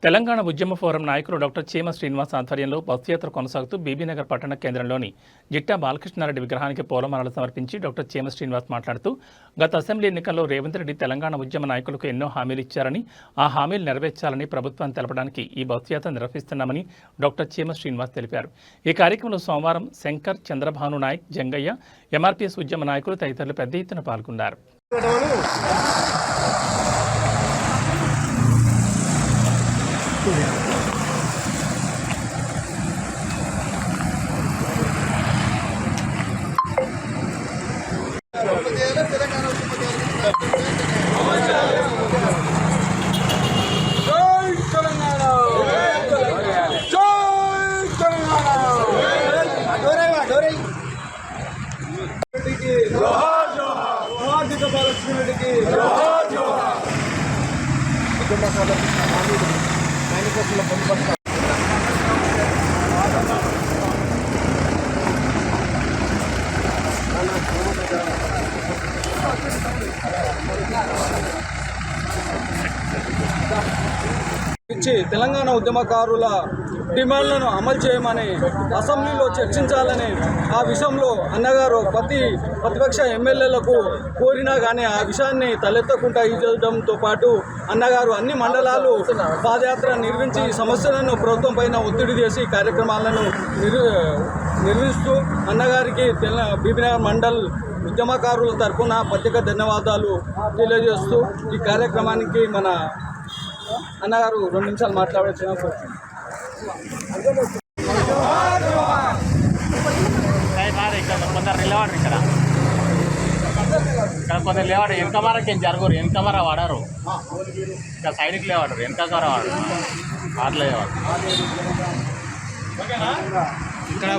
తెలంగాణ ఉద్యమ ఫోరం నాయకులు డాక్టర్ చీమ శ్రీనివాస్ ఆధ్వర్యంలో బస్సు యాత్ర కొనసాగుతూ బీబీనగర్ పట్టణ కేంద్రంలోని జిట్టా బాలకృష్ణారెడ్డి విగ్రహానికి పూలమాలలు సమర్పించి డాక్టర్ చీమ శ్రీనివాస్ మాట్లాడుతూ గత అసెంబ్లీ ఎన్నికల్లో రేవంత్ రెడ్డి తెలంగాణ ఉద్యమ నాయకులకు ఎన్నో హామీలు ఇచ్చారని ఆ హామీలు నెరవేర్చాలని ప్రభుత్వాన్ని తెలపడానికి ఈ బస్సు యాత్ర నిర్వహిస్తున్నామని డాక్టర్ చీమ శ్రీనివాస్ తెలిపారు. ఈ కార్యక్రమంలో సోమవారం శంకర్, చంద్రభాను నాయక్, జంగయ్య, ఎంఆర్పీఎస్ ఉద్యమ నాయకులు తదితరులు పెద్ద ఎత్తున పాల్గొన్నారు. తెలంగాణ ఉద్యమకారుల డిమాండ్లను అమలు చేయమని అసెంబ్లీలో చర్చించాలని ఆ విషయంలో అన్నగారు ప్రతిపక్ష ఎమ్మెల్యేలకు కోరినా కానీ ఆ విషయాన్ని తలెత్తకుండా ఇవ్వడంతో పాటు అన్నగారు అన్ని మండలాలు పాదయాత్ర నిర్వహించి సమస్యలను ప్రభుత్వం పైన ఒత్తిడి చేసి కార్యక్రమాలను నిర్వహిస్తూ అన్నగారికి బీబీనగర్ మండల్ ఉద్యమకారుల తరఫున ప్రత్యేక ధన్యవాదాలు తెలియజేస్తూ ఈ కార్యక్రమానికి మన అన్నగారు 2 నిమిషాలు మాట్లాడాల్సిన కొందరు నిలబడరు. ఇక్కడ కొందరు లేవాడు. వెనక మరకి జరుగురు, వెనక మర వాడారు. ఇంకా సైడ్కి లేవాడరు, వెనక మర వాడు అట్లా లేవాడు. ఇక్కడ